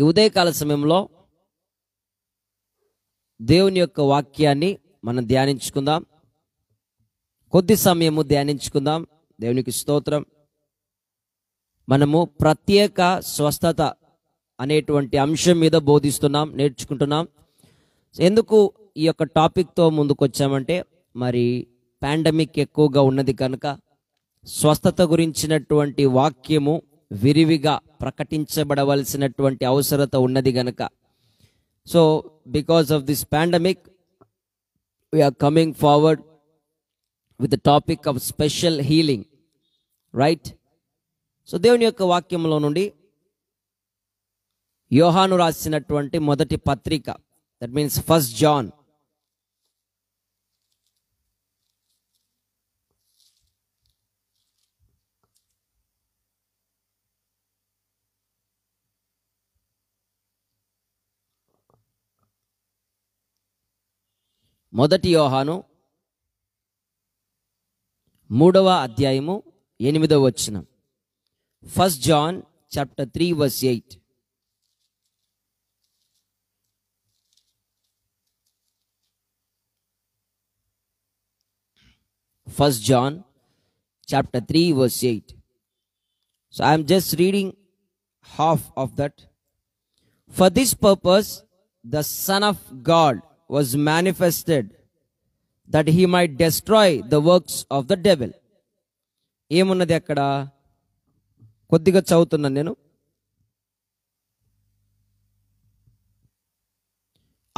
ఈ ఉదయకాల సమయంలో దేవుని యొక్క వాక్యాన్ని మనం ధ్యానించుకుందాం. కొద్ది సమయము ధ్యానించుకుందాం. దేవునికి స్తోత్రం. మనము ప్రత్యేక స్వస్థత అనేటువంటి అంశం మీద బోధిస్తున్నాం, నేర్చుకుంటున్నాం. ఎందుకు ఈ యొక్క టాపిక్తో ముందుకు వచ్చామంటే, మరి పాండమిక్ ఎక్కువగా ఉన్నది కనుక స్వస్థత గురించినటువంటి వాక్యము విరివిగా ప్రకటించబడవలసినటువంటి అవసరత ఉన్నది గనుక, so because of this pandemic we are coming forward with the topic of special healing, right? So దేవుని యొక్క వాక్యంలో నుండి యోహాను రాసినటువంటి మొదటి పత్రిక, దట్ మీన్స్ ఫస్ట్ జాన్, మొదటి యోహాను 3వ అధ్యాయము 8వ వచనం. First John chapter 3 verse 8. First John chapter 3 verse 8. So I am just reading half of that. For this purpose the Son of God was manifested, that he might destroy the works of the devil. ఏమున్నది అక్కడ? కొద్దిగా చదువుతున్నాను నేను.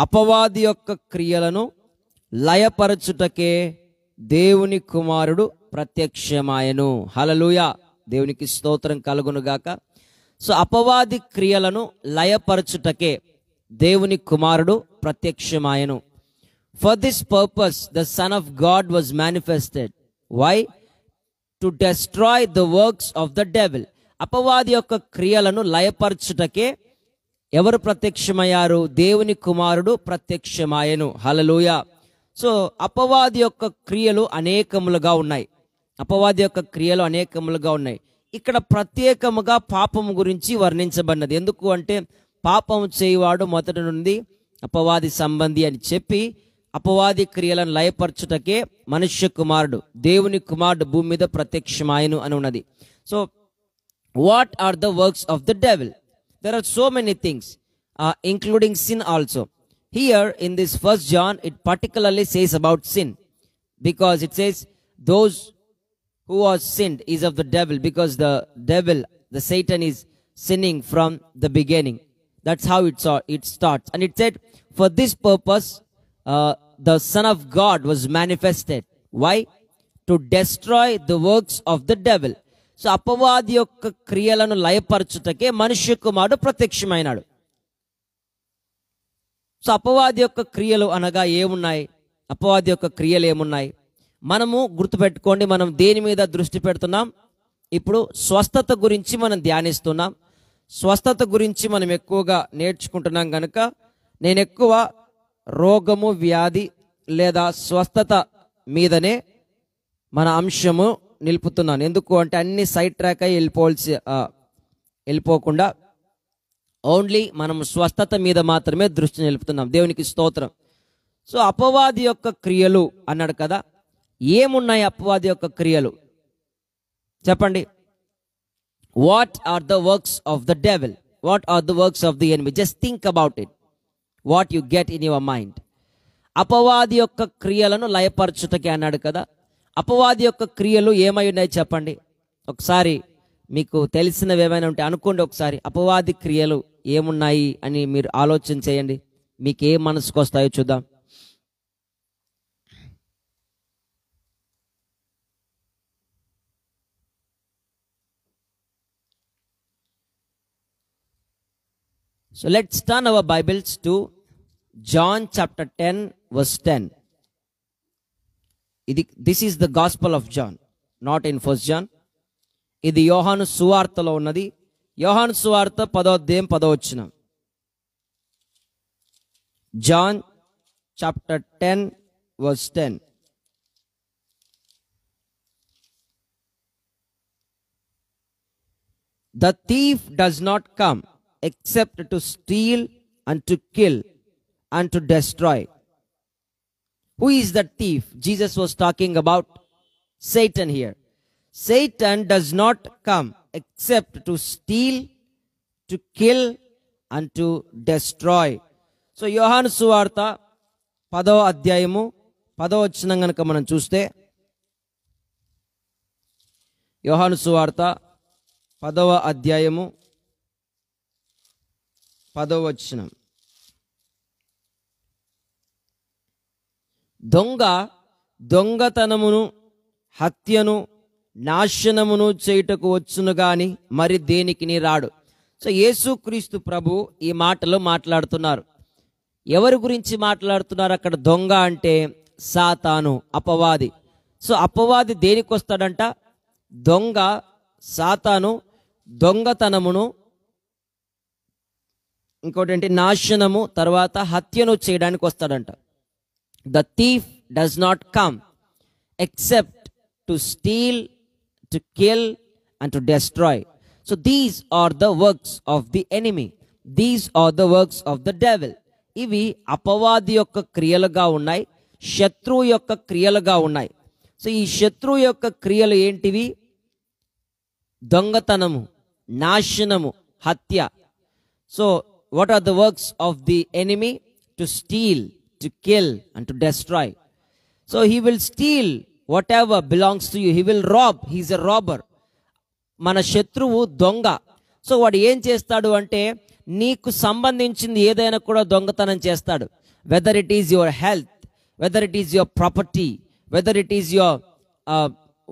అపవాది యొక్క క్రియలను లయపరచుటకే దేవుని కుమారుడు ప్రత్యక్షమాయను. హల్లెలూయా, దేవునికి స్తోత్రం కలుగునుగాక. సో అపవాది క్రియలను లయపరచుటకే దేవుని కుమారుడు ప్రత్యక్షమాయను. For this purpose the Son of God was manifested. Why? To destroy the works of the devil. అపవాది యొక్క క్రియలను లయపరచుటకే ఎవరు ప్రత్యక్షమయ్యారు? దేవుని కుమారుడు ప్రత్యక్షమాయను. హల్లెలూయా. సో అపవాది యొక్క క్రియలు అనేకములుగా ఉన్నాయి. అపవాది యొక్క క్రియలు అనేకములుగా ఉన్నాయి. ఇక్కడ ప్రత్యేకముగా పాపము గురించి వర్ణించబడినది. ఎందుకు అంటే, పాపము చేయువాడు మొదటి నుండి అపవాది సంబంధి అని చెప్పి, అపవాది క్రియలను లయపరచుటకే మనుష్య కుమారుడు, దేవుని కుమారుడు భూమి మీద ప్రత్యక్షమాయను అని ఉన్నది. So what are the works of the devil? There are so many things, including sin also. Here in this first John it particularly says about sin, because it says those who are sinned is of the devil, because the devil, the Satan, is sinning from the beginning. That's how it starts. And it said, for this purpose the Son of God was manifested. Why? To destroy the works of the devil. So అపవాది యొక్క క్రియలను లయపరచుటకే మనుష్య కుమారుడు ప్రత్యక్షమైనాడు. So అపవాది యొక్క క్రియలు అనగా ఏమున్నాయి? అపవాది యొక్క క్రియలు ఏమున్నాయి? మనము గుర్తుపెట్టుకోండి, మనం దేని మీద దృష్టి పెడుతున్నాం? ఇప్పుడు స్వస్థత గురించి మనం ధ్యానిస్తున్నాం. స్వస్థత గురించి మనం ఎక్కువగా నేర్చుకుంటున్నాం కనుక నేను ఎక్కువ రోగము, వ్యాధి లేదా స్వస్థత మీదనే మన అంశము నిలుపుతున్నాను. ఎందుకు అంటే అన్ని సైడ్ ట్రాక్ అయి వెళ్ళిపోకుండా ఓన్లీ మనం స్వస్థత మీద మాత్రమే దృష్టి నిలుపుతున్నాం. దేవునికి స్తోత్రం. సో అపవాది యొక్క క్రియలు అన్నాడు కదా, ఏమున్నాయి అపవాది యొక్క క్రియలు? చెప్పండి. What are the works of the devil? What are the works of the enemy? Just think about it, what you get in your mind. అపవాది యొక్క క్రియలను లయపరచుటకే అన్నాడు కదా. అపవాది యొక్క క్రియలు ఏమై ఉన్నాయి చెప్పండి. ఒకసారి మీకు తెలిసినవి ఏమైనా ఉంటే అనుకోండి. ఒకసారి అపవాది క్రియలు ఏమున్నాయి అని మీరు ఆలోచన చేయండి. మీకు ఏ మనసుకు వస్తాయో చూద్దాం. So let's turn our Bibles to John chapter 10 verse 10. This is the Gospel of John, not in First John. ఇది యోహాను సువార్తలో ఉన్నది. యోహాను సువార్త 10వ అధ్యాయం 10వ వచనం. John chapter 10 verse 10. The thief does not come except to steal and to kill and to destroy. Who is the thief? Jesus was talking about Satan here. Satan does not come except to steal, to kill and to destroy. So యోహాను సువార్త 10వ అధ్యాయము 10వ వచనం గనుక మనం చూస్తే, యోహాను సువార్త 10వ అధ్యాయము 10వ వచనం. దొంగతనమును, హత్యను, నాశనమును చేయుటకు వచ్చును గాని మరి దేనికి రాడు. సో యేసుక్రీస్తు ప్రభు ఈ మాటలు మాట్లాడుతున్నారు. ఎవరి గురించి మాట్లాడుతున్నారు? అక్కడ దొంగ అంటే సాతాను, అపవాది. సో అపవాది దేనికి వస్తాడంట? దొంగ, సాతాను దొంగతనమును, ఇంకోటి నాశనము, తర్వాత హత్యను చేయడానికి వస్తాడంట. The thief does not come except to steal, to kill and to destroy. So these are the works of the enemy. These are the works of the devil. ఇవి అపవాది యొక్క క్రియలుగా ఉన్నాయి, శత్రువు యొక్క క్రియలుగా ఉన్నాయి. సో ఈ శత్రువు యొక్క క్రియలు ఏంటివి? దొంగతనము, నాశనము, హత్య. So what are the works of the enemy? To steal, to kill and to destroy. So he will steal whatever belongs to you. He will rob. He is a robber. మన శత్రువు దొంగ. సో వాడు ఏం చేస్తాడు అంటే నీకు సంబంధించింది ఏదైనా కూడా దొంగతనం చేస్తాడు. Whether it is your health, whether it is your property, whether it is your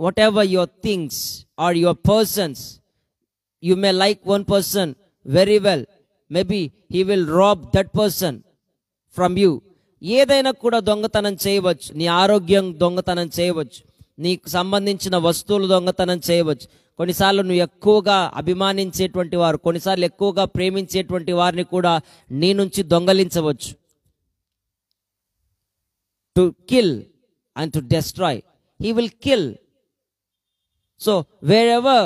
whatever your things or your persons. You may like one person very well, maybe he will rob that person from you. ఏదైనా కూడా దొంగతనం చేయవచ్చు. నీ ఆరోగ్యం దొంగతనం చేయవచ్చు, నీకు సంబంధించిన వస్తువులు దొంగతనం చేయవచ్చు. కొన్నిసార్లు నువ్వు ఎక్కువగా అభిమానించేటువంటి వారు, కొన్నిసార్లు ఎక్కువగా ప్రేమించేటువంటి వారిని కూడా నీ నుంచి దొంగలించవచ్చు. To kill and to destroy. He will kill. So wherever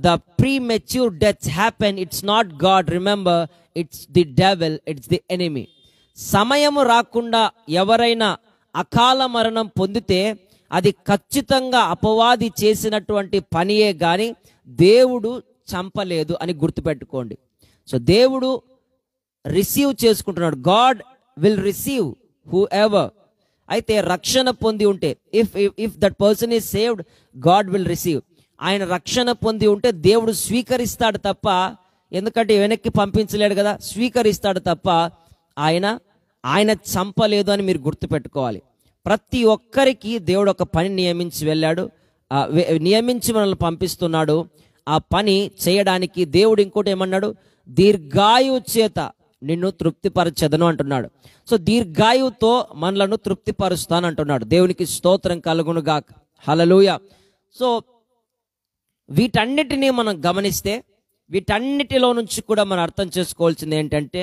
the premature deaths happen, it's not God, remember, it's the devil, it's the enemy. సమయము రాకుండా ఎవరైనా అకాల మరణం పొందితే అది ఖచ్చితంగా అపవాది చేసినటువంటి పనియే గాని దేవుడు చంపలేదు అని గుర్తుపెట్టుకోండి. సో దేవుడు రిసీవ్ చేసుకుంటున్నాడు. God will receive who ever. అయితే రక్షణ పొంది ఉంటే, if that person is saved, God will receive. ఆయన రక్షణ పొంది ఉంటే దేవుడు స్వీకరిస్తాడు తప్ప, ఎందుకంటే వెనక్కి పంపించలేడు కదా, స్వీకరిస్తాడు తప్ప ఆయన చంపలేదు అని మీరు గుర్తుపెట్టుకోవాలి. ప్రతి ఒక్కరికి దేవుడు ఒక పని నియమించి వెళ్ళాడు, నియమించి మనల్ని పంపిస్తున్నాడు. ఆ పని చేయడానికి దేవుడు ఇంకోటి ఏమన్నాడు? దీర్ఘాయువు చేత నిన్ను తృప్తిపరచదను అంటున్నాడు. సో దీర్ఘాయువుతో మనలను తృప్తిపరుస్తాను అంటున్నాడు. దేవునికి స్తోత్రం కలుగునుగాక. హల్లెలూయా. సో వీటన్నిటినీ మనం గమనిస్తే, వీటన్నిటిలో నుంచి కూడా మనం అర్థం చేసుకోవాల్సింది ఏంటంటే,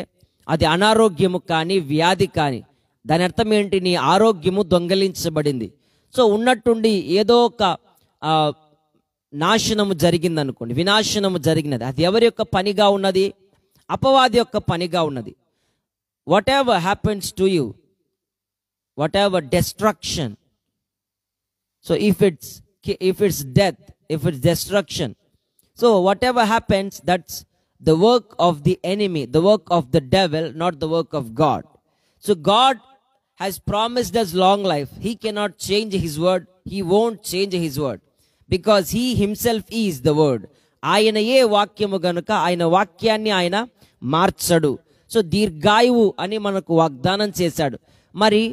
అది అనారోగ్యము కానీ వ్యాధి కానీ, దాని అర్థం ఏంటి? నీ ఆరోగ్యము దొంగలించబడింది. సో ఉన్నట్టుండి ఏదో ఒక నాశనము జరిగింది అనుకోండి, వినాశనము జరిగినది, అది ఎవరి యొక్క పనిగా ఉన్నది? అపవాది యొక్క పనిగా ఉన్నది. What ever happens to you, what ever destruction, so if its death, if it's destruction, so whatever happens, that's the work of the enemy, the work of the devil, not the work of God. So God has promised us long life. He cannot change his word. He won't change his word because he himself is the word. ఆయన ఏ వాక్యము గనుక ఆయన వాక్యాన్ని ఆయన మార్చడు. So దీర్ఘాయువు అని మనకు వాగ్దానం చేశాడు. మరి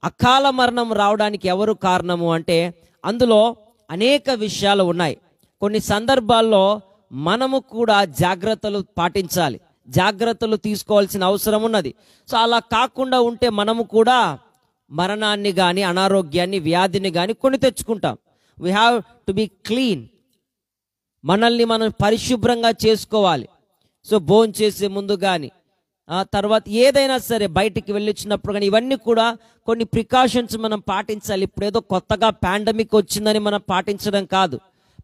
అకాల మరణం రావడానికి ఎవరు కారణము అంటే, అందులో అనేక విషయాలు ఉన్నాయి. కొన్ని సందర్భాల్లో మనము కూడా జాగ్రత్తలు పాటించాలి, జాగ్రత్తలు తీసుకోవాల్సిన అవసరం ఉన్నది. సో అలా కాకుండా ఉంటే మనము కూడా మరణాన్ని కానీ, అనారోగ్యాన్ని, వ్యాధిని కానీ కొని తెచ్చుకుంటాం. We have to be clean. మనల్ని మనం పరిశుభ్రంగా చేసుకోవాలి. సో భోజనం చేసే ముందు కానీ, తర్వాత ఏదైనా సరే బయటికి వెళ్ళొచ్చినప్పుడు కానీ, ఇవన్నీ కూడా కొన్ని ప్రికాషన్స్ మనం పాటించాలి. ఇప్పుడు ఏదో కొత్తగా పాండమిక్ వచ్చిందని మనం పాటించడం కాదు.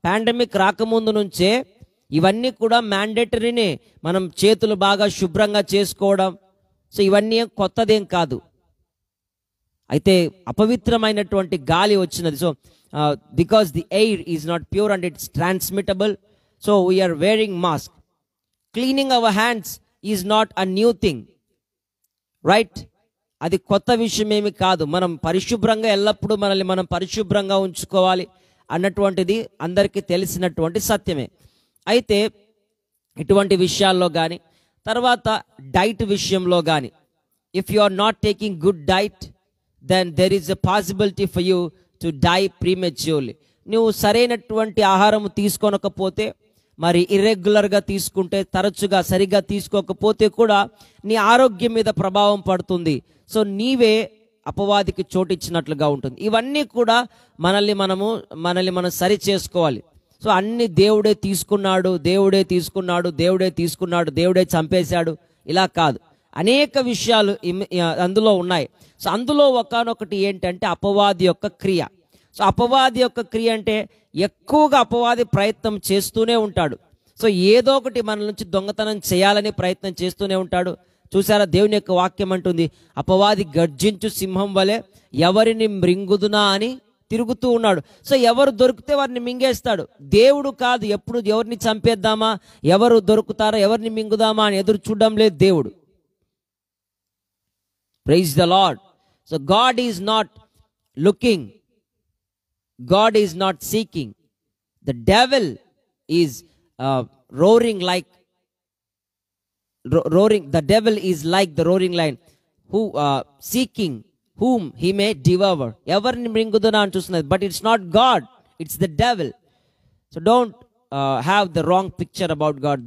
పాండమిక్ రాకముందు నుంచే ఇవన్నీ కూడా మ్యాండేటరీనే. మనం చేతులు బాగా శుభ్రంగా చేసుకోవడం, సో ఇవన్నీ కొత్తదేం కాదు. అయితే అపవిత్రమైనటువంటి గాలి వచ్చినది. So because the air is not pure and it's transmittable, so we are wearing mask. Cleaning our hands is not a new thing, right? అది కొత్త విషయం ఏమి కాదు. మనం పరిశుభ్రంగా ఎల్లప్పుడూ మనల్ని మనం పరిశుభ్రంగా ఉంచుకోవాలి అన్నటువంటిది అందరికీ తెలిసినటువంటి సత్యమే. అయితే ఇటువంటి విషయాల్లో కానీ, తర్వాత డైట్ విషయంలో కానీ, if you are not taking good diet, then there is a possibility for you to die prematurely. నువ్వు సరైనటువంటి ఆహారం తీసుకోనకపోతే, మరి ఇర్రెగ్యులర్గా తీసుకుంటే, తరచుగా సరిగ్గా తీసుకోకపోతే కూడా నీ ఆరోగ్యం మీద ప్రభావం పడుతుంది. సో నీవే అపవాదికి చోటిచ్చినట్లుగా ఉంటుంది. ఇవన్నీ కూడా మనల్ని మనం సరి చేసుకోవాలి. సో అన్ని దేవుడే తీసుకున్నాడు, దేవుడే తీసుకున్నాడు, దేవుడే తీసుకున్నాడు, దేవుడే చంపేశాడు, ఇలా కాదు. అనేక విషయాలు అందులో ఉన్నాయి. సో అందులో ఒకనొకటి ఏంటంటే అపవాది యొక్క క్రియ. సో అపవాది యొక్క క్రియ అంటే ఎక్కువగా అపవాది ప్రయత్నం చేస్తూనే ఉంటాడు. సో ఏదో ఒకటి మన నుంచి దొంగతనం చేయాలని ప్రయత్నం చేస్తూనే ఉంటాడు. చూసారా, దేవుని యొక్క వాక్యం అంటుంది, అపవాది గర్జించు సింహం వలె ఎవరిని మృంగుదునా అని తిరుగుతూ ఉన్నాడు. సో ఎవరు దొరికితే వారిని మింగేస్తాడు. దేవుడు కాదు ఎప్పుడు ఎవరిని చంపేద్దామా, ఎవరు దొరుకుతారో, ఎవరిని మింగుదామా అని ఎదురు చూడడం లేదు దేవుడు. Praise the Lord. So God is not looking, God is not seeking. The devil is roaring like roaring. The devil is like the roaring lion who seeking whom he may devour. Evarni mringuduna ani chustunadi, but it's not God, it's the devil. So don't have the wrong picture about God.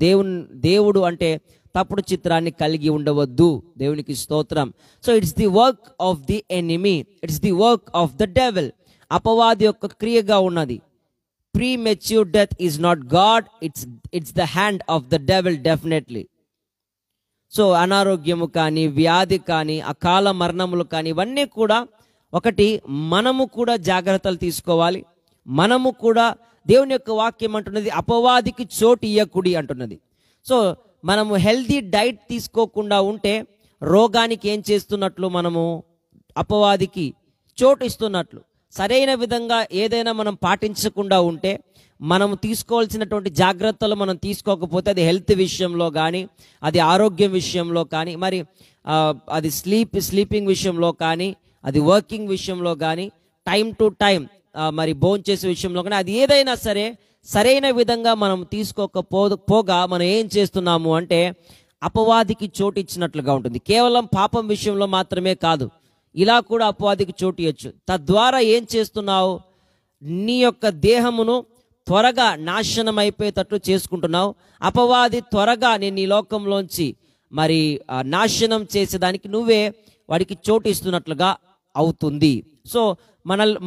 దేవుడు అంటే తప్పుడు చిత్రాన్ని కలిగి ఉండవద్దు. దేవునికి స్తోత్రం. So it's the work of the enemy, it's the work of the devil. అపవాది యొక్క క్రియగా ఉన్నది. Premature death is not God, it's the hand of the devil definitely. So అనారోగ్యము కానీ, వ్యాధి కానీ, అకాల మరణములు కానీ, ఇవన్నీ కూడా ఒకటి మనము కూడా జాగ్రత్తలు తీసుకోవాలి. మనము కూడా దేవుని యొక్క వాక్యం అంటున్నది అపవాదికి చోటు ఇయ్యకుడి అంటున్నది. సో మనము హెల్దీ డైట్ తీసుకోకుండా ఉంటే రోగానికి ఏం చేస్తున్నట్లు, మనము అపవాదికి చోటు ఇస్తున్నట్లు. సరైన విధంగా ఏదైనా మనం పాటించకుండా ఉంటే, మనం తీసుకోవాల్సినటువంటి జాగ్రత్తలు మనం తీసుకోకపోతే, అది హెల్త్ విషయంలో కానీ, అది ఆరోగ్యం విషయంలో కానీ, మరి అది స్లీపింగ్ విషయంలో కానీ, అది వర్కింగ్ విషయంలో కానీ, టైం టు టైం మరి భోంచేసే విషయంలో కానీ, అది ఏదైనా సరే సరైన విధంగా మనం తీసుకోకపోగా మనం ఏం చేస్తున్నాము అంటే అపవాదికి చోటు ఇచ్చినట్లుగా ఉంటుంది. కేవలం పాపం విషయంలో మాత్రమే కాదు, ఇలా కూడా అపవాదికి చోటు ఇవ్వచ్చు. తద్వారా ఏం చేస్తున్నావు, నీ యొక్క దేహమును త్వరగా నాశనం అయిపోయేటట్లు చేసుకుంటున్నావు. అపవాది త్వరగా నేను ఈ లోకంలోంచి మరి నాశనం చేసేదానికి నువ్వే వాడికి చోటు ఇస్తున్నట్లుగా అవుతుంది. సో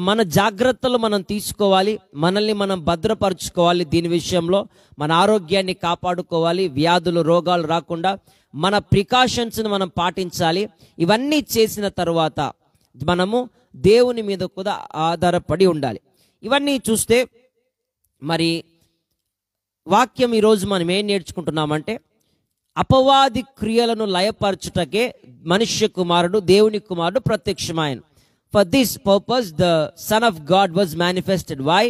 మన జాగ్రత్తలు మనం తీసుకోవాలి, మనల్ని మనం భద్రపరచుకోవాలి. దీని విషయంలో మన ఆరోగ్యాన్ని కాపాడుకోవాలి, వ్యాధులు రోగాలు రాకుండా మన ప్రికాషన్స్ని మనం పాటించాలి. ఇవన్నీ చేసిన తర్వాత మనము దేవుని మీద కూడా ఆధారపడి ఉండాలి. ఇవన్నీ చూస్తే మరి వాక్యం ఈరోజు మనం ఏం నేర్చుకుంటున్నామంటే, అపవాది క్రియలను లయపరచుటకే మనుష్య కుమారుడు, దేవుని కుమారుడు ప్రత్యక్షమాయను. For this purpose the Son of God was manifested. Why?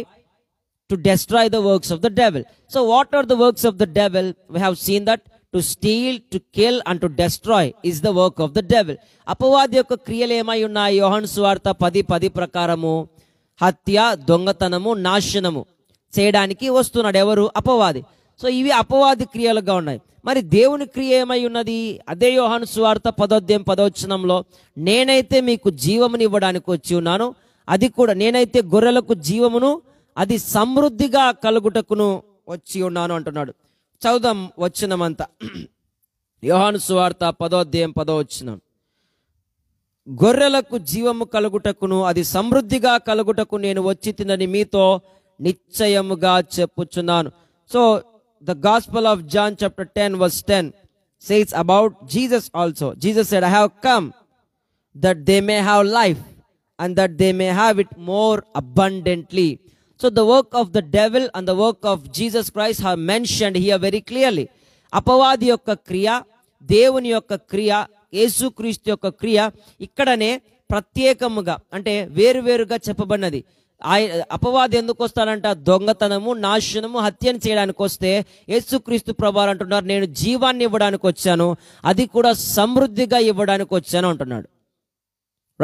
To destroy the works of the devil. So what are the works of the devil? We have seen that to steal, to kill and to destroy is the work of the devil. అపవాది యొక్క క్రియలు ఏమై ఉన్నాయి? యోహాను సువార్త 10:10 ప్రకారము హత్య, దొంగతనము, నాశనము చేయడానికి వస్తున్నాడు. ఎవరు? అపవాది. సో ఇవి అపవాది క్రియలుగా ఉన్నాయి. మరి దేవుని క్రియ ఏమై ఉన్నది? అదే యోహాను సువార్త 10:10 నేనైతే మీకు జీవముని ఇవ్వడానికి వచ్చి ఉన్నాను, అది కూడా నేనైతే గొర్రెలకు జీవమును అది సమృద్ధిగా కలుగుటకును వచ్చి ఉన్నాను అంటున్నాడు. చదుదాం వచనమంతా. యోహాను సువార్త 10:10 గొర్రెలకు జీవము కలుగుటకును అది సమృద్ధిగా కలుగుటకు నేను వచ్చి తినని మీతో నిశ్చయముగా చెప్పుచున్నాను. So the Gospel of John chapter 10:10 says about Jesus also. Jesus said, I have come that they may have life and that they may have it more abundantly. So the work of the devil and the work of Jesus Christ are mentioned here very clearly. అపవాది యొక్క క్రియ, దేవుని యొక్క క్రియ, యేసుక్రీస్తు యొక్క క్రియ ఇక్కడనే ప్రత్యేకముగా అంటే వేరువేరుగా చెప్పబడినది. అపవాది ఎందుకు వస్తాడంట? దొంగతనము, నాశనము, హత్యను చేయడానికి వస్తే యేసుక్రీస్తు ప్రభువారు అంటున్నారు, నేను జీవాన్ని ఇవ్వడానికి వచ్చాను, అది కూడా సమృద్ధిగా ఇవ్వడానికి వచ్చాను అంటున్నాడు.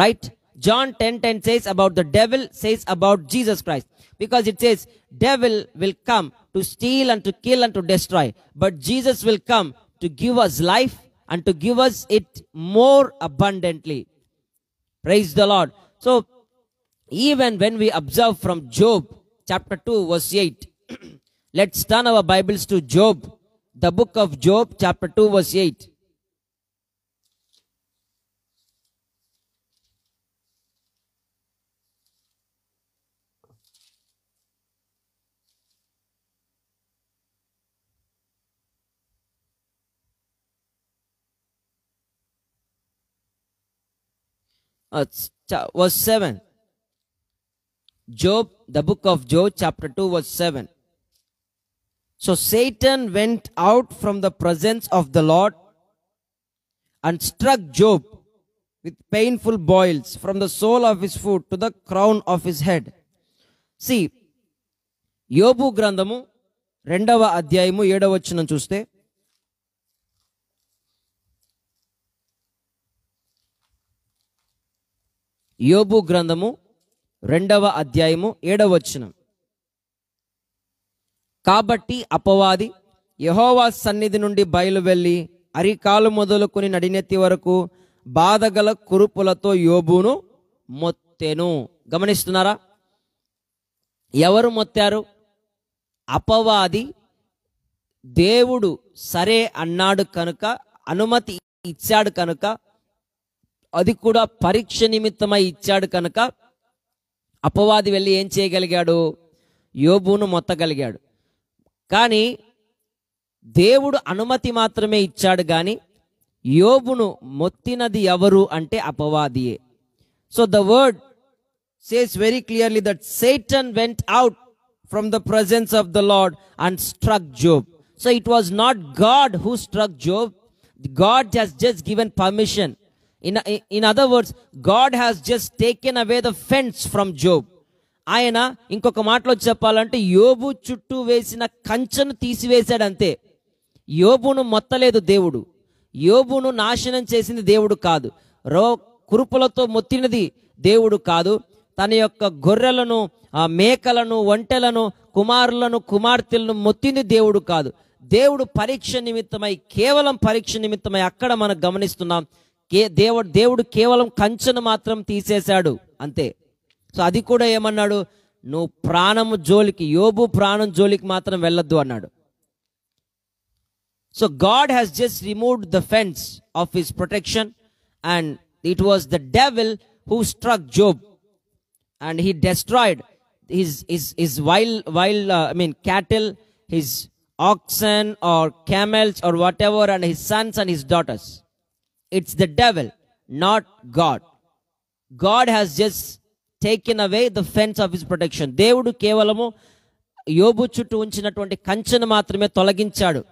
Right? John 10:10 says about the devil, says about Jesus Christ, because it says devil will come to steal and to kill and to destroy, but Jesus will come to give us life and to give us it more abundantly. Praise the Lord. So even when we observe from Job chapter 2 verse 8, let's turn our Bibles to Job, the book of Job chapter 2 verse 8. Verse 7. Job, the book of Job, chapter 2, verse 7. So Satan went out from the presence of the Lord and struck Job with painful boils from the sole of his foot to the crown of his head. See, యోబు గ్రంథము 2వ అధ్యాయము 7వ వచనం చూస్తే, యోబు గ్రంథము 2వ అధ్యాయము 7వ వచనం. కాబట్టి అపవాది యెహోవా సన్నిధి నుండి బయలు వెళ్ళి అరికాలు మొదలుకొని నడినెత్తి వరకు బాధగల కురుపులతో యోబును మొత్తెను. గమనిస్తున్నారా? ఎవరు మొత్తారు? అపవాది దేవుడు సరే అన్నాడు కనుక, అనుమతి ఇచ్చాడు కనుక, అది కూడా పరీక్ష నిమిత్తమై ఇచ్చాడు కనుక అపవాది వెళ్ళి ఏం చేయగలిగాడు? యోబును మొత్తగలిగాడు. కానీ దేవుడు అనుమతి మాత్రమే ఇచ్చాడు, కానీ యోబును మొత్తినది ఎవరు అంటే అపవాదియే. So the word says very clearly that Satan went out from the presence of the Lord and struck Job. So it was not God who struck Job. God has just given permission. In other words, God has just taken away the fence from Job. ఆయన ఇంకొక మాటలో చెప్పాలంటే యోబు చుట్టూ వేసిన కంచెను తీసివేశాడు అంతే. యోబును మొత్తలేదు దేవుడు. యోబును నాశనం చేసింది దేవుడు కాదు. కురుపులతో మొత్తినది దేవుడు కాదు. తన యొక్క గొర్రెలను, మేకలను, ఒంటెలను, కుమారులను, కుమార్తెలను మొత్తింది దేవుడు కాదు. దేవుడు పరీక్ష నిమిత్తమై, కేవలం పరీక్ష నిమిత్తమై అక్కడ మనం గమనిస్తున్నాం. దేవుడు కేవలం కంచెను మాత్రం తీసేశాడు అంతే. సో అది కూడా ఏమన్నాడు? నువ్వు ప్రాణము జోలికి, యోబు ప్రాణం జోలికి మాత్రం వెళ్ళొద్దు అన్నాడు. So God has just removed the fence of his protection and it was the devil who struck Job and he destroyed his wild cattle, his oxen or camels or whatever, and his sons and his daughters. It's the devil, not God. God has just taken away the fence of his protection. దేవుడు కేవలము యోబు చుట్టూ ఉంచినటువంటి కంచెను మాత్రమే తొలగించాడు.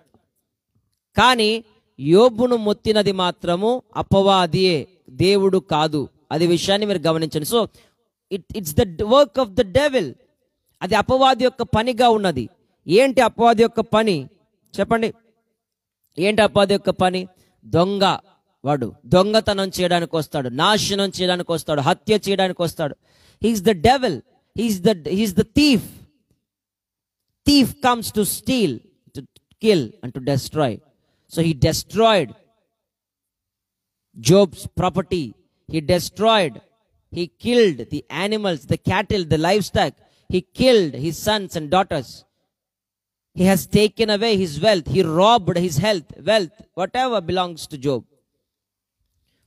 కానీ యోబును మొత్తినది మాత్రము అపవాదియే, దేవుడు కాదు. అది విషయాన్ని మీరు గమనించండి. So it's the work of the devil. అది అపవాది యొక్క పనిగా ఉన్నది. ఏంటి అపవాది యొక్క పని చెప్పండి? ఏంటి అపవాది యొక్క పని? దొంగ. వాడు దొంగతనం చేయడానికి వస్తాడు, నాశనం చేయడానికి వస్తాడు, హత్య చేయడానికి వస్తాడు. He's the devil, he's the thief. Thief comes to steal, to kill and to destroy. So he destroyed Job's property. He destroyed, he killed the animals, the cattle, the livestock. He killed his sons and daughters. He has taken away his wealth. He robbed his health, wealth, whatever belongs to Job.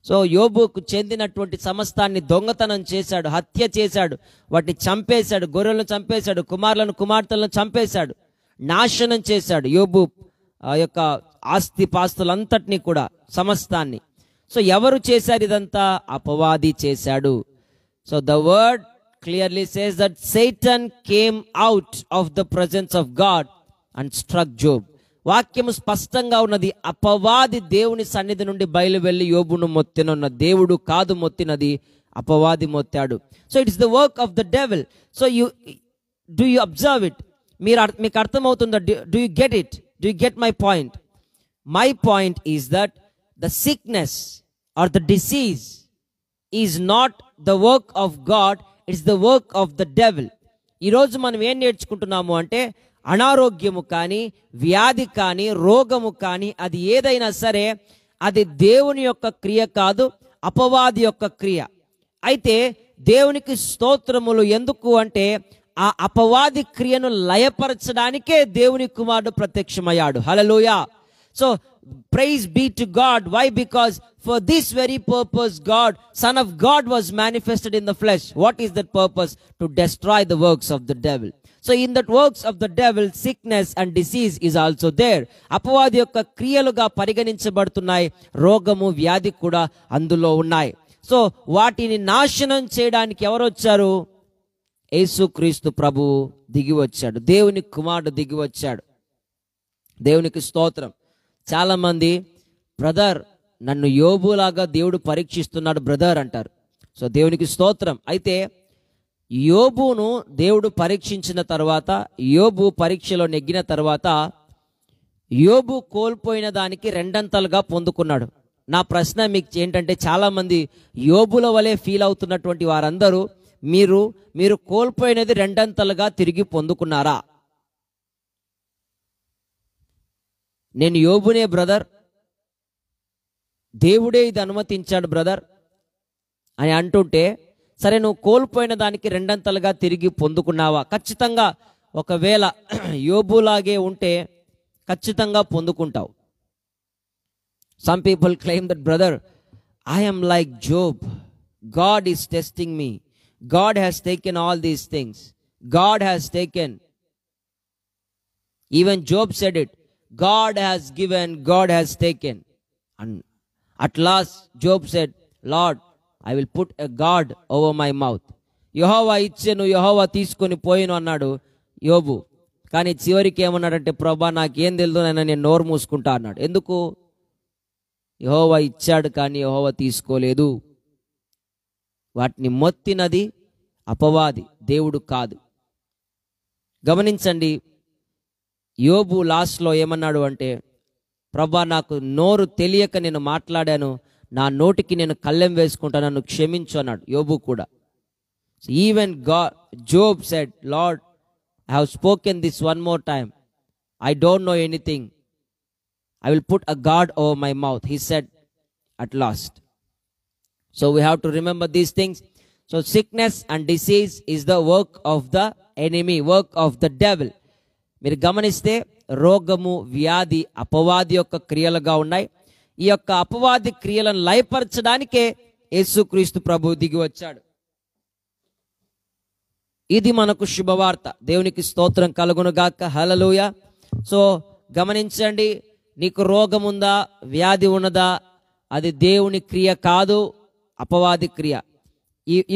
So యోబుకు చెందినటువంటి సమస్తాన్ని దొంగతనం చేశాడు, హత్య చేశాడు, వాటిని చంపేశాడు, గొర్రెలను చంపేశాడు, కుమారులను కుమార్తెలను చంపేశాడు, నాశనం చేశాడు యోబు యొక్క ఆస్తి పాస్తులంతటినీ కూడా, సమస్తాన్ని. సో ఎవరు చేశారు ఇదంతా? అపవాది చేశాడు. So the word clearly says that Satan came out of the presence of God and struck Job. వాక్యము స్పష్టంగా ఉన్నది. అపవాది దేవుని సన్నిధి నుండి బయలు వెళ్ళి యోబును మొత్తినున్న. దేవుడు కాదు మొత్తినది, అపవాది మొత్తాడు. So it's the work of the devil. So do you observe it? మీకు అర్థమవుతుందా? Do you get it? Do you get my point? My point is that the sickness or the disease is not the work of God, it's the work of the devil. ఈరోజు మనం ఏం నేర్చుకుంటున్నాము అంటే, అనారోగ్యము కానీ, వ్యాధి కానీ, రోగము కానీ, అది ఏదైనా సరే అది దేవుని యొక్క క్రియ కాదు, అపవాది యొక్క క్రియ. అయితే దేవునికి స్తోత్రములు. ఎందుకు అంటే ఆ అపవాది క్రియను లయపరచడానికే దేవుని కుమారుడు ప్రత్యక్షమయ్యాడు. Hallelujah. So praise be to God. Why? Because for this very purpose God, Son of God, was manifested in the flesh. What is that purpose? To destroy the works of the devil. So in that works of the devil, sickness and disease is also there. అపవాది యొక్క క్రియలుగా పరిగణించబడుతున్నాయి. రోగము, వ్యాధి కూడా అందులో ఉన్నాయి. So వాటిని నాశనం చేయడానికి ఎవరు వచ్చారు? యేసుక్రీస్తు ప్రభువు దిగి వచ్చాడు. దేవుని కుమారుడు దిగి వచ్చాడు. దేవునికి స్తోత్రం. చాలా మంది, బ్రదర్ నన్ను యోబులాగా దేవుడు పరీక్షిస్తున్నాడు బ్రదర్ అంటారు. సో దేవునికి స్తోత్రం. అయితే యోబును దేవుడు పరీక్షించిన తర్వాత, యోబు పరీక్షలో నెగ్గిన తర్వాత, యోబు కోల్పోయిన దానికి రెండంతలుగా పొందుకున్నాడు. నా ప్రశ్న మీకు ఏంటంటే, చాలా మంది యోబుల వలె ఫీల్ అవుతున్నటువంటి వారందరూ మీరు కోల్పోయినది రెండంతలుగా తిరిగి పొందుకున్నారా? నేను యోబునే బ్రదర్, దేవుడే ఇది అనుమతించాడు బ్రదర్ అని అంటుంటే, సరే నువ్వు కోల్పోయిన దానికి రెండంతలుగా తిరిగి పొందుకున్నావా? ఖచ్చితంగా ఒకవేళ యోబులాగే ఉంటే ఖచ్చితంగా పొందుకుంటావు. Some people claim that, brother, I am like Job. God is testing me. God has taken all these things. God has taken. Even Job said it. God has given, God has taken. And at last Job said, Lord, I will put a guard over my mouth. యెహోవా ఇచ్చెను, యెహోవా తీసుకొని పోయిను అన్నాడు యోబు. కానీ చివరికి ఏమన్నాడంటే, ప్రభా నాకేం తెలుదు, నేను నోరు మూసుకుంటా అన్నాడు. ఎందుకు? యెహోవా ఇచ్చాడు కానీ యెహోవా తీసుకోలేదు. వాటిని మొత్తినది అపవాది, దేవుడు కాదు. గమనించండి, యోబు లాస్ట్లో ఏమన్నాడు అంటే, ప్రభా నాకు నోరు తెలియక నేను మాట్లాడాను, నా నోటికి నేను కళ్ళెం వేసుకుంటా, నన్ను క్షమించు అన్నాడు యోబు కూడా. Even Job said, Lord, I have spoken this one more time. I don't know anything. I will put a guard over my mouth, he said at last. So we have to remember these things. So sickness and disease is the work of the enemy, work of the devil. మీరు గమనిస్తే రోగము, వ్యాధి అపవాది యొక్క క్రియలుగా ఉన్నాయి. ఈ యొక్క అపవాది క్రియలను లయపరచడానికే యేసుక్రీస్తు ప్రభు దిగి వచ్చాడు. ఇది మనకు శుభవార్త. దేవునికి స్తోత్రం కలుగును గాక. హల్లెలూయా. సో గమనించండి, నీకు రోగం ఉందా, వ్యాధి ఉన్నదా, అది దేవుని క్రియ కాదు, అపవాది క్రియ.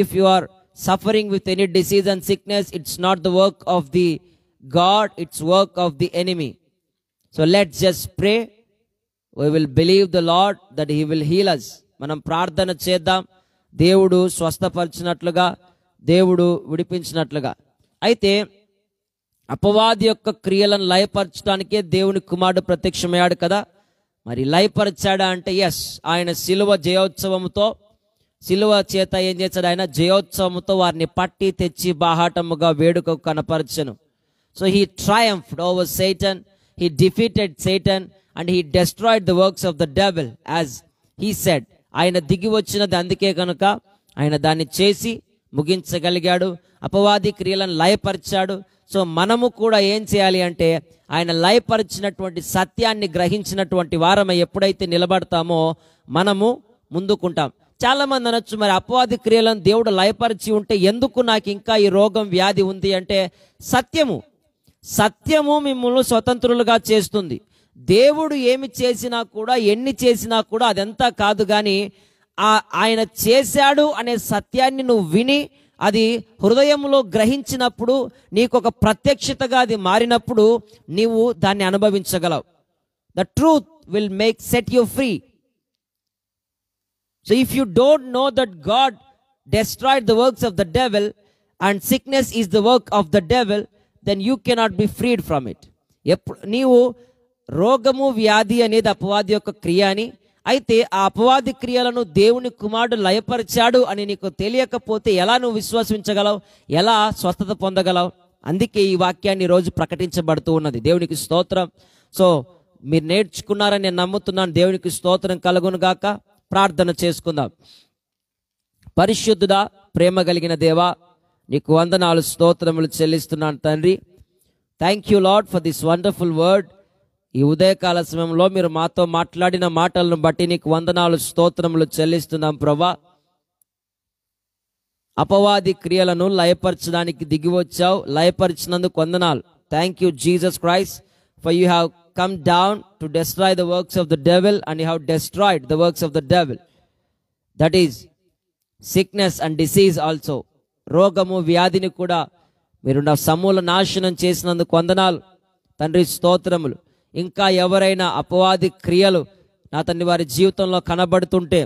If you are suffering with any disease and sickness, it's not the work of the God, it's work of the enemy. So let's just pray. We will believe the Lord that he will heal us. మనం ప్రార్థన చేద్దాం, దేవుడు స్వస్థపరిచినట్లుగా, దేవుడు విడిపించినట్లుగా. అయితే అపవాది యొక్క క్రియలను లయపరచడానికే దేవుని కుమారుడు ప్రత్యక్షమయ్యాడు కదా. మరి లయపరచాడా అంటే, ఎస్, ఆయన శిలువ జయోత్సవముతో, శిలువ చేత ఏం చేశాడు? ఆయన జయోత్సవముతో వారిని పట్టి తెచ్చి బాహాటముగా వేడుక కనపరచెను. So he triumphed over Satan, he defeated Satan and he destroyed the works of the devil, as he said. ఆయన దిగి వచ్చినది అందుకే కనుక ఆయన దాన్ని చేసి ముగించగలిగాడు, అపవాది క్రియలను లయపరిచాడు. సో మనము కూడా ఏం చేయాలి అంటే, ఆయన లయపరిచినటువంటి సత్యాన్ని గ్రహించినటువంటి వారమై ఎప్పుడైతే నిలబడతామో మనము ముందుకుంటాం. చాలా మంది అనొచ్చు, మరి అపవాది క్రియలను దేవుడు లయపరిచి ఉంటే ఎందుకు నాకు ఇంకా ఈ రోగం, వ్యాధి ఉంది అంటే, సత్యము మిమ్మల్ని స్వతంత్రులుగా చేస్తుంది. దేవుడు ఏమి చేసినా కూడా, ఎన్ని చేసినా కూడా అదంతా కాదు, కానీ ఆయన చేశాడు అనే సత్యాన్ని నువ్వు విని అది హృదయంలో గ్రహించినప్పుడు, నీకు ఒక ప్రత్యక్షతగా అది మారినప్పుడు నీవు దాన్ని అనుభవించగలవు. The truth will set you free. So if you don't know that God destroyed the works of the devil and sickness is the work of the devil, then you cannot be freed from it. నీవు రోగము వ్యాధి అనేది అపవాది యొక్క క్రియ అని, అయితే ఆ అపవాది క్రియలను దేవుని కుమారుడు లయపరిచాడు అని నీకు తెలియకపోతే ఎలా నువ్వు విశ్వసించగలవు, ఎలా స్వస్థత పొందగలవు? అందుకే ఈ వాక్యాన్ని రోజు ప్రకటించబడుతూ ఉన్నది. దేవునికి స్తోత్రం. సో మీరు నేర్చుకున్నారని నేను నమ్ముతున్నాను. దేవునికి స్తోత్రం కలుగును గాక. ప్రార్థన చేసుకుందాం. పరిశుద్ధుడా, ప్రేమ కలిగిన దేవా, నీకు వందనాలు స్తోత్రములు చెల్లిస్తున్నాను తండ్రి. Thank you lord for this wonderful word. ఈ ఉదయకాల సమయంలో మీరు మాతో మాట్లాడిన మాటలను బట్టి నీకు వందనాలు స్తోత్రములు చెల్లిస్తున్నాం ప్రభా. అపవాది క్రియలను లయపరచడానికి దిగి వచ్చావు, లయపరిచినందుకు వందనాలు. Thank you Jesus Christ for you have come down to destroy the works of the devil and you have destroyed the works of the devil, that is sickness and disease also. రోగము వ్యాధిని కూడా మీరు నా సమూల నాశనం చేసినందుకు వందనాలు తండ్రి, స్తోత్రములు. ఇంకా ఎవరైనా అపవాది క్రియలు నా తండ్రి వారి జీవితంలో కనబడుతుంటే,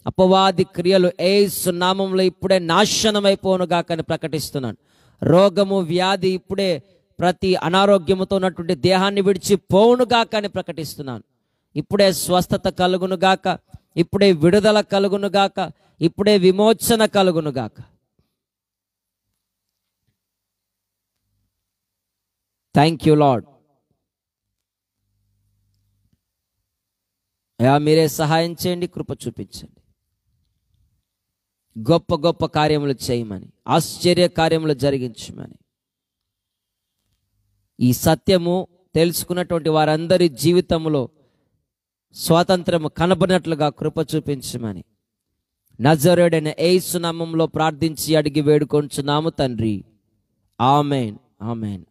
అపవాది క్రియలు యేసు నామములో ఇప్పుడే నాశనమైపోను గాకని ప్రకటిస్తున్నాను. రోగము వ్యాధి ఇప్పుడే ప్రతి అనారోగ్యముతో ఉన్నటువంటి దేహాన్ని విడిచి పోవును గాక అని ప్రకటిస్తున్నాను. ఇప్పుడే స్వస్థత కలుగును గాక, ఇప్పుడే విడుదల కలుగును గాక, ఇప్పుడే విమోచన కలుగును గాక. Thank you lord. అయ్యా మీరే సహాయం చేయండి, కృప చూపించండి. గొప్ప గొప్ప కార్యములు చేయమని, ఆశ్చర్య కార్యములు జరిగించమని, ఈ సత్యము తెలుసుకున్నటువంటి వారందరి జీవితంలో స్వాతంత్రము కనబడినట్లుగా కృప చూపించమని నజరేయుడైన యేసు నామములో ప్రార్థించి అడిగి వేడుకొంచున్నాము తండ్రి. ఆమేన్, ఆమేన్.